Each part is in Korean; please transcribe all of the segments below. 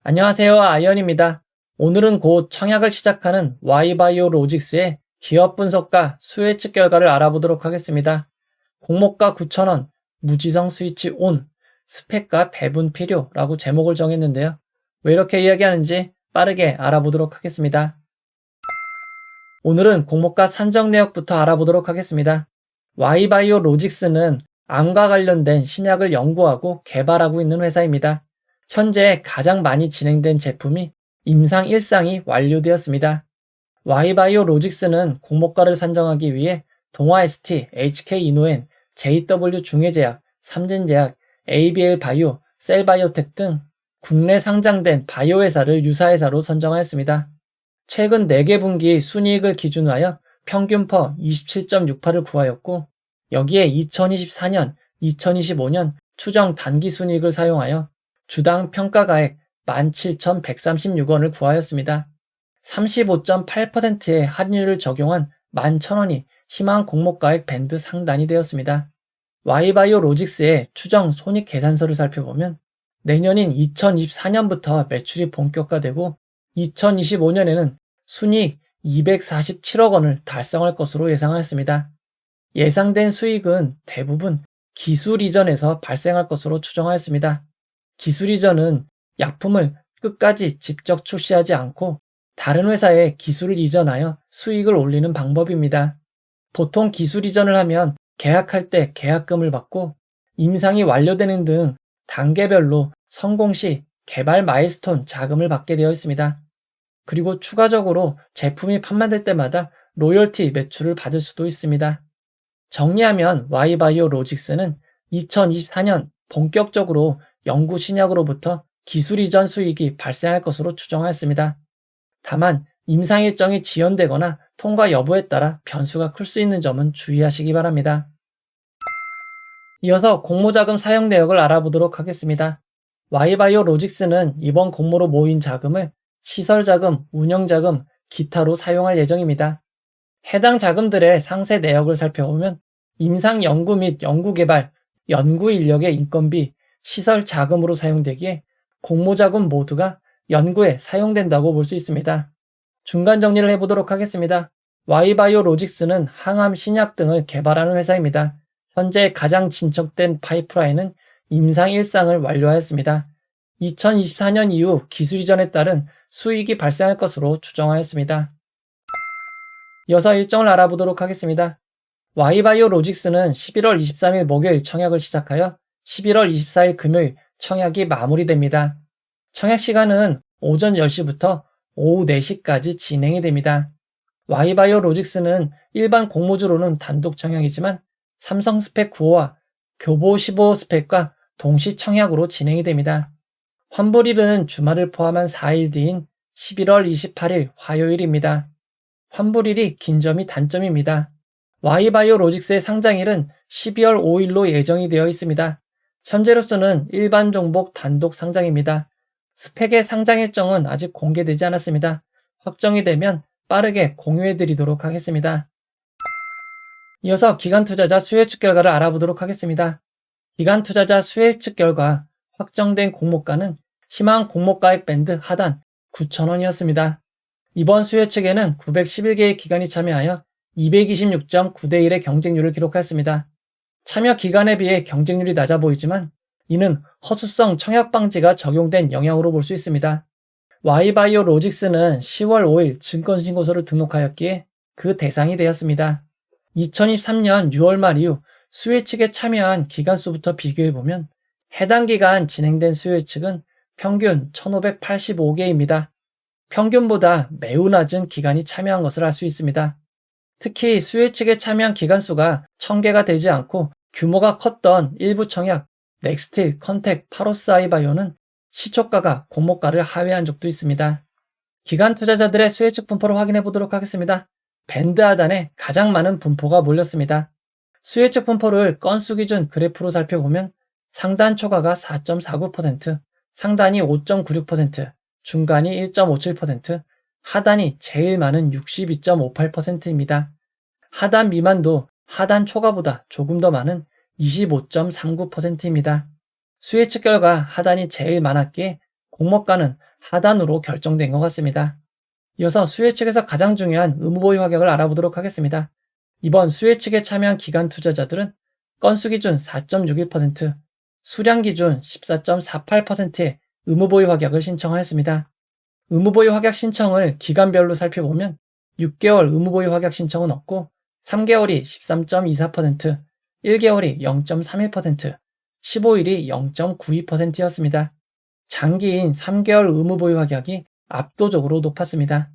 안녕하세요. 아이언입니다. 오늘은 곧 청약을 시작하는 Y바이오로직스의 기업 분석과 수요 예측 결과를 알아보도록 하겠습니다. 공모가 9,000원, 무지성 스위치 온, 스펙과 배분 필요라고 제목을 정했는데요. 왜 이렇게 이야기하는지 빠르게 알아보도록 하겠습니다. 오늘은 공모가 산정 내역부터 알아보도록 하겠습니다. Y바이오로직스는 암과 관련된 신약을 연구하고 개발하고 있는 회사입니다. 현재 가장 많이 진행된 제품이 임상 1상이 완료되었습니다. Y바이오로직스는 공모가를 산정하기 위해 동아ST, HK이노엔, JW중해제약, 삼진제약, ABL바이오, 셀바이오텍 등 국내 상장된 바이오 회사를 유사회사로 선정하였습니다. 최근 4개 분기 순이익을 기준으로 하여 평균 퍼 27.68을 구하였고, 여기에 2024년, 2025년 추정 단기 순이익을 사용하여 주당 평가가액 17,136원을 구하였습니다. 35.8%의 할인율을 적용한 11,000원이 희망 공모가액 밴드 상단이 되었습니다. Y바이오로직스의 추정 손익계산서를 살펴보면 내년인 2024년부터 매출이 본격화되고 2025년에는 순이익 247억 원을 달성할 것으로 예상하였습니다. 예상된 수익은 대부분 기술 이전에서 발생할 것으로 추정하였습니다. 기술 이전은 약품을 끝까지 직접 출시하지 않고 다른 회사에 기술을 이전하여 수익을 올리는 방법입니다. 보통 기술 이전을 하면 계약할 때 계약금을 받고 임상이 완료되는 등 단계별로 성공 시 개발 마일스톤 자금을 받게 되어 있습니다. 그리고 추가적으로 제품이 판매될 때마다 로열티 매출을 받을 수도 있습니다. 정리하면 Y바이오로직스는 2024년 본격적으로 연구 신약으로부터 기술 이전 수익이 발생할 것으로 추정하였습니다. 다만 임상 일정이 지연되거나 통과 여부에 따라 변수가 클 수 있는 점은 주의하시기 바랍니다. 이어서 공모자금 사용 내역을 알아보도록 하겠습니다. Y바이오로직스는 이번 공모로 모인 자금을 시설자금, 운영자금, 기타로 사용할 예정입니다. 해당 자금들의 상세 내역을 살펴보면 임상 연구 및 연구개발, 연구 인력의 인건비, 시설 자금으로 사용되기에 공모자금 모두가 연구에 사용된다고 볼 수 있습니다. 중간 정리를 해보도록 하겠습니다. Y바이오로직스는 항암 신약 등을 개발하는 회사입니다. 현재 가장 진척된 파이프라인은 임상 1상을 완료하였습니다. 2024년 이후 기술 이전에 따른 수익이 발생할 것으로 추정하였습니다. 이어서 일정을 알아보도록 하겠습니다. Y바이오로직스는 11월 23일 목요일 청약을 시작하여 11월 24일 금요일 청약이 마무리됩니다. 청약 시간은 오전 10시부터 오후 4시까지 진행이 됩니다. Y바이오로직스는 일반 공모주로는 단독 청약이지만 삼성 스펙 9호와 교보 15호 스펙과 동시 청약으로 진행이 됩니다. 환불일은 주말을 포함한 4일 뒤인 11월 28일 화요일입니다. 환불일이 긴 점이 단점입니다. Y바이오로직스의 상장일은 12월 5일로 예정이 되어 있습니다. 현재로서는 일반 종목 단독 상장입니다. 스펙의 상장 일정은 아직 공개되지 않았습니다. 확정이 되면 빠르게 공유해드리도록 하겠습니다. 이어서 기관 투자자 수요 예측 결과를 알아보도록 하겠습니다. 기관 투자자 수요 예측 결과 확정된 공모가는 희망 공모가액 밴드 하단 9,000원이었습니다. 이번 수요 예측에는 911개의 기관이 참여하여 226.9대 1의 경쟁률을 기록하였습니다. 참여 기간에 비해 경쟁률이 낮아 보이지만 이는 허수성 청약 방지가 적용된 영향으로 볼 수 있습니다. Y바이오로직스는 10월 5일 증권신고서를 등록하였기에 그 대상이 되었습니다. 2023년 6월 말 이후 수요 예측에 참여한 기간 수부터 비교해보면 해당 기간 진행된 수요 예측은 평균 1,585개입니다. 평균보다 매우 낮은 기간이 참여한 것을 알 수 있습니다. 특히 수요 예측에 참여한 기간 수가 1,000개가 되지 않고 규모가 컸던 일부 청약, 넥스틸, 컨택, 파로스 아이바이오는 시초가가 공모가를 하회한 적도 있습니다. 기관 투자자들의 수요 예측 분포를 확인해 보도록 하겠습니다. 밴드 하단에 가장 많은 분포가 몰렸습니다. 수요 예측 분포를 건수 기준 그래프로 살펴보면 상단 초과가 4.49%, 상단이 5.96%, 중간이 1.57%, 하단이 제일 많은 62.58%입니다. 하단 미만도 하단 초과보다 조금 더 많은 25.39%입니다. 수요 예측 결과 하단이 제일 많았기에 공모가는 하단으로 결정된 것 같습니다. 이어서 수혜 측에서 가장 중요한 의무보유 확약을 알아보도록 하겠습니다. 이번 수혜 측에 참여한 기관 투자자들은 건수 기준 4.61%, 수량 기준 14.48%의 의무보유 확약을 신청하였습니다. 의무보유 확약 신청을 기간별로 살펴보면 6개월 의무보유 확약 신청은 없고 3개월이 13.24%, 1개월이 0.31%, 15일이 0.92%였습니다. 장기인 3개월 의무보유 확약이 압도적으로 높았습니다.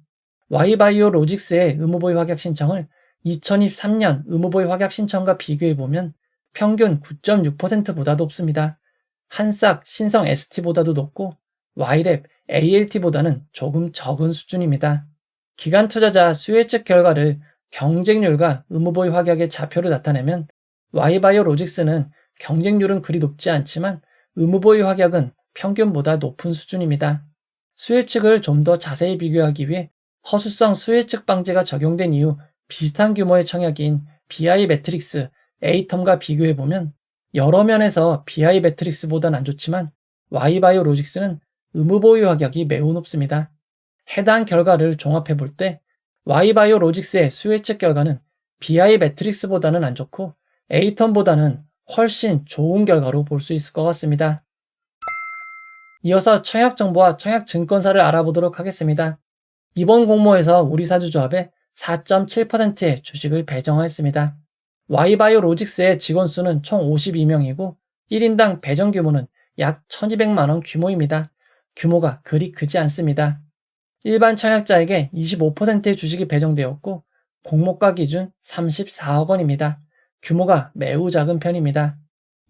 Y바이오 로직스의 의무보유 확약 신청을 2023년 의무보유 확약 신청과 비교해보면 평균 9.6%보다 높습니다. 한싹 신성 ST보다도 높고 Y랩 ALT보다는 조금 적은 수준입니다. 기관 투자자 수혜 측 결과를 경쟁률과 의무보유 확약의 좌표로 나타내면 Y바이오 로직스는 경쟁률은 그리 높지 않지만 의무보유 확약은 평균보다 높은 수준입니다. 수혜 측을 좀 더 자세히 비교하기 위해 허수성 수혜 측 방제가 적용된 이후 비슷한 규모의 청약인 BI 매트릭스 A텀과 비교해보면 여러 면에서 BI 매트릭스보단 안 좋지만 Y바이오 로직스는 의무보유 확약이 매우 높습니다. 해당 결과를 종합해볼 때 Y바이오 로직스의 수혜 측 결과는 BI 매트릭스보다는 안 좋고 A텀보다는 훨씬 좋은 결과로 볼 수 있을 것 같습니다. 이어서 청약 정보와 청약 증권사를 알아보도록 하겠습니다. 이번 공모에서 우리사주조합에 4.7%의 주식을 배정하였습니다. Y바이오 로직스의 직원 수는 총 52명이고 1인당 배정 규모는 약 1200만 원 규모입니다. 규모가 그리 크지 않습니다. 일반 청약자에게 25%의 주식이 배정되었고 공모가 기준 34억 원입니다. 규모가 매우 작은 편입니다.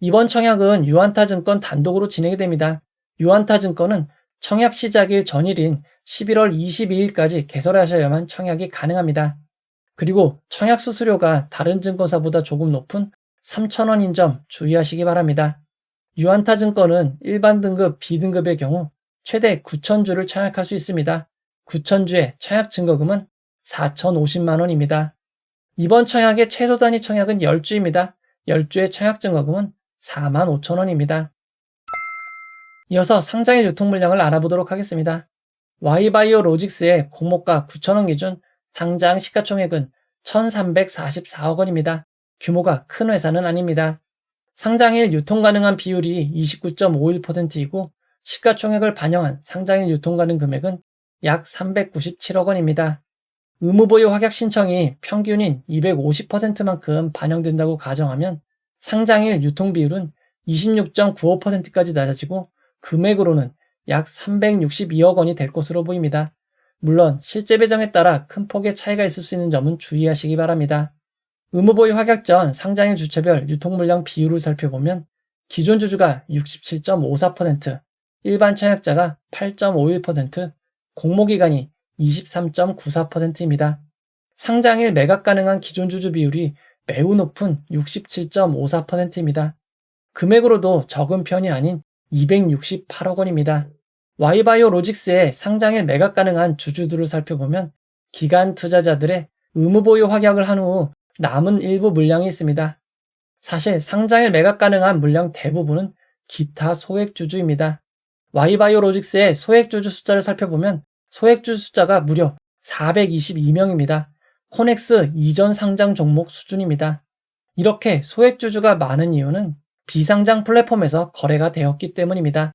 이번 청약은 유한타증권 단독으로 진행이 됩니다. 유한타증권은 청약 시작일 전일인 11월 22일까지 개설하셔야만 청약이 가능합니다. 그리고 청약 수수료가 다른 증권사보다 조금 높은 3,000원인 점 주의하시기 바랍니다. 유한타증권은 일반 등급, B등급의 경우 최대 9,000주를 청약할 수 있습니다. 9,000주의 청약 증거금은 4,050만 원입니다. 이번 청약의 최소 단위 청약은 10주입니다. 10주의 청약 증거금은 45,000원입니다. 이어서 상장일 유통 물량을 알아보도록 하겠습니다. Y바이오 로직스의 공모가 9,000원 기준 상장 시가총액은 1,344억 원입니다. 규모가 큰 회사는 아닙니다. 상장일 유통 가능한 비율이 29.51%이고 시가총액을 반영한 상장일 유통 가능 금액은 약 397억 원입니다. 의무보유 확약 신청이 평균인 250%만큼 반영된다고 가정하면 상장일 유통 비율은 26.95%까지 낮아지고 금액으로는 약 362억 원이 될 것으로 보입니다. 물론 실제 배정에 따라 큰 폭의 차이가 있을 수 있는 점은 주의하시기 바랍니다. 의무보유 확약 전 상장일 주체별 유통 물량 비율을 살펴보면 기존 주주가 67.54%, 일반 청약자가 8.51%, 공모기간이 23.94%입니다. 상장일 매각 가능한 기존 주주 비율이 매우 높은 67.54%입니다. 금액으로도 적은 편이 아닌 268억 원입니다. Y바이오 로직스의 상장일 매각 가능한 주주들을 살펴보면 기관 투자자들의 의무보유 확약을 한 후 남은 일부 물량이 있습니다. 사실 상장일 매각 가능한 물량 대부분은 기타 소액주주입니다. Y바이오 로직스의 소액주주 숫자를 살펴보면 소액주주 숫자가 무려 422명입니다. 코넥스 이전 상장 종목 수준입니다. 이렇게 소액주주가 많은 이유는 비상장 플랫폼에서 거래가 되었기 때문입니다.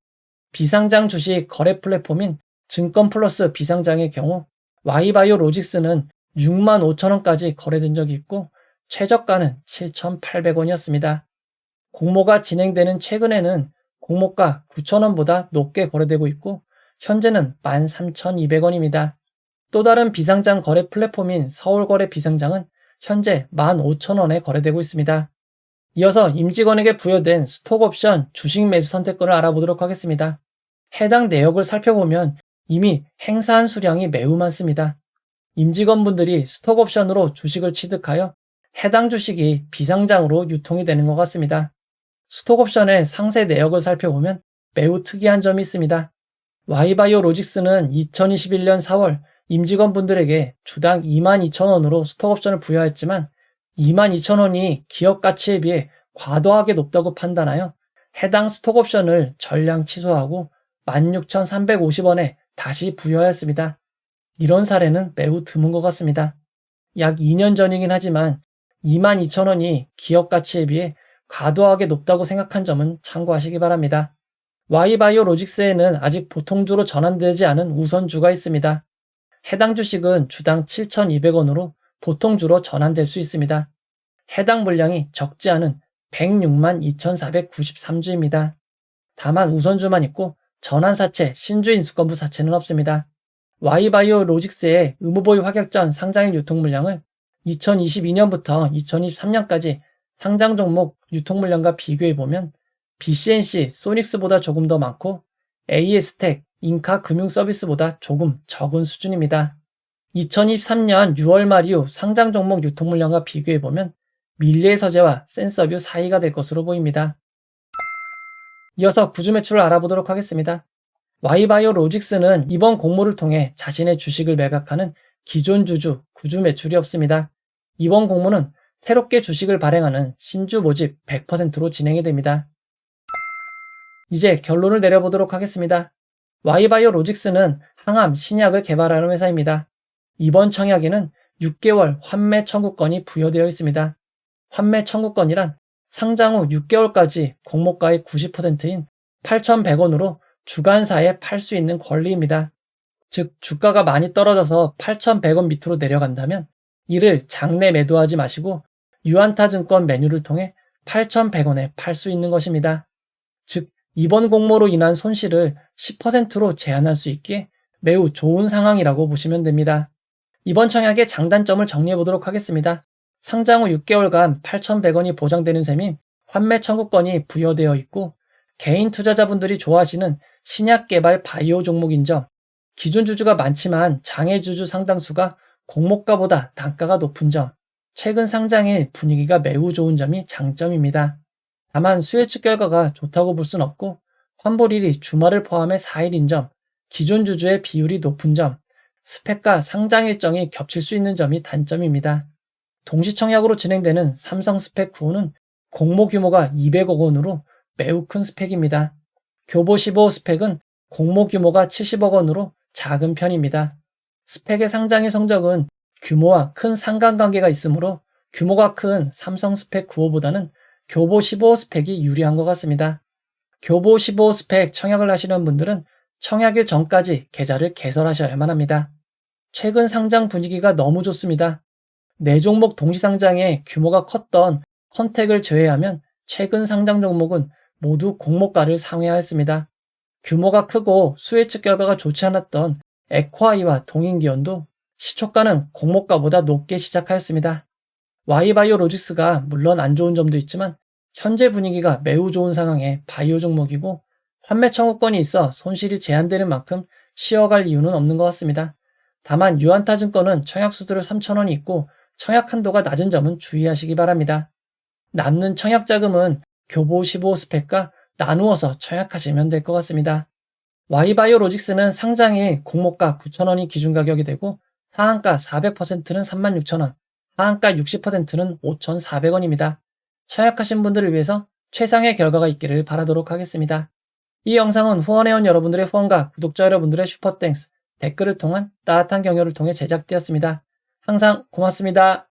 비상장 주식 거래 플랫폼인 증권플러스 비상장의 경우 Y바이오 로직스는 6만 5천 원까지 거래된 적이 있고 최저가는 7,800원이었습니다. 공모가 진행되는 최근에는 공모가 9천 원보다 높게 거래되고 있고 현재는 13,200원입니다. 또 다른 비상장 거래 플랫폼인 서울거래 비상장은 현재 15,000원에 거래되고 있습니다. 이어서 임직원에게 부여된 스톡옵션 주식 매수 선택권을 알아보도록 하겠습니다. 해당 내역을 살펴보면 이미 행사한 수량이 매우 많습니다. 임직원분들이 스톡옵션으로 주식을 취득하여 해당 주식이 비상장으로 유통이 되는 것 같습니다. 스톡옵션의 상세 내역을 살펴보면 매우 특이한 점이 있습니다. Y바이오 로직스는 2021년 4월 임직원분들에게 주당 22,000원으로 스톡옵션을 부여했지만 22,000원이 기업 가치에 비해 과도하게 높다고 판단하여 해당 스톡옵션을 전량 취소하고 16,350원에 다시 부여하였습니다. 이런 사례는 매우 드문 것 같습니다. 약 2년 전이긴 하지만 22,000원이 기업 가치에 비해 과도하게 높다고 생각한 점은 참고하시기 바랍니다. Y바이오로직스에는 아직 보통주로 전환되지 않은 우선주가 있습니다. 해당 주식은 주당 7,200원으로 보통주로 전환될 수 있습니다. 해당 물량이 적지 않은 106만 2,493주입니다. 다만 우선주만 있고 전환사채, 신주 인수권부 사채는 없습니다. Y바이오로직스의 의무보유 확약 전 상장일 유통 물량을 2022년부터 2023년까지 상장 종목 유통 물량과 비교해보면 BCNC, 소닉스보다 조금 더 많고 AS텍, 인카 금융서비스보다 조금 적은 수준입니다. 2023년 6월 말 이후 상장 종목 유통 물량과 비교해보면 밀리의서재와 센서뷰 사이가 될 것으로 보입니다. 이어서 구주 매출을 알아보도록 하겠습니다. Y바이오로직스는 이번 공모를 통해 자신의 주식을 매각하는 기존 주주 구주 매출이 없습니다. 이번 공모는 새롭게 주식을 발행하는 신주 모집 100%로 진행이 됩니다. 이제 결론을 내려보도록 하겠습니다. Y바이오로직스는 항암 신약을 개발하는 회사입니다. 이번 청약에는 6개월 환매 청구권이 부여되어 있습니다. 환매 청구권이란 상장 후 6개월까지 공모가의 90%인 8,100원으로 주간사에 팔 수 있는 권리입니다. 즉 주가가 많이 떨어져서 8,100원 밑으로 내려간다면 이를 장내 매도하지 마시고 유안타증권 메뉴를 통해 8,100원에 팔 수 있는 것입니다. 즉 이번 공모로 인한 손실을 10%로 제한할 수 있기에 매우 좋은 상황이라고 보시면 됩니다. 이번 청약의 장단점을 정리해 보도록 하겠습니다. 상장 후 6개월간 8,100원이 보장되는 셈인 환매 청구권이 부여되어 있고 개인 투자자분들이 좋아하시는 신약 개발 바이오 종목인 점, 기존 주주가 많지만 장애 주주 상당수가 공모가보다 단가가 높은 점, 최근 상장일 분위기가 매우 좋은 점이 장점입니다. 다만 수혜측 결과가 좋다고 볼 순 없고 환불일이 주말을 포함해 4일인 점, 기존 주주의 비율이 높은 점, 스펙과 상장 일정이 겹칠 수 있는 점이 단점입니다. 동시청약으로 진행되는 삼성 스펙 9호는 공모 규모가 200억 원으로 매우 큰 스펙입니다. 교보 15호 스펙은 공모 규모가 70억 원으로 작은 편입니다. 스펙의 상장의 성적은 규모와 큰 상관관계가 있으므로 규모가 큰 삼성 스펙 9호보다는 교보 15호 스펙이 유리한 것 같습니다. 교보 15호 스펙 청약을 하시는 분들은 청약일 전까지 계좌를 개설하셔야만 합니다. 최근 상장 분위기가 너무 좋습니다. 4종목 동시상장에 규모가 컸던 컨택을 제외하면 최근 상장 종목은 모두 공모가를 상회하였습니다. 규모가 크고 수혜측 결과가 좋지 않았던 에콰이와 동인기원도 시초가는 공모가보다 높게 시작하였습니다. Y바이오로직스가 물론 안 좋은 점도 있지만 현재 분위기가 매우 좋은 상황의 바이오 종목이고 환매 청구권이 있어 손실이 제한되는 만큼 쉬어갈 이유는 없는 것 같습니다. 다만 유안타증권은 청약 수수료 3,000원이 있고 청약 한도가 낮은 점은 주의하시기 바랍니다. 남는 청약 자금은 교보 15 스펙과 나누어서 청약하시면 될 것 같습니다. Y바이오로직스는 상장일 공모가 9,000원이 기준 가격이 되고 상한가 400%는 36,000원, 하한가 60%는 5,400원입니다. 청약하신 분들을 위해서 최상의 결과가 있기를 바라도록 하겠습니다. 이 영상은 후원해온 여러분들의 후원과 구독자 여러분들의 슈퍼땡스, 댓글을 통한 따뜻한 격려를 통해 제작되었습니다. 항상 고맙습니다.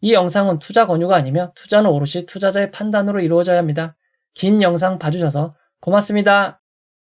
이 영상은 투자 권유가 아니며 투자는 오롯이 투자자의 판단으로 이루어져야 합니다. 긴 영상 봐주셔서 고맙습니다.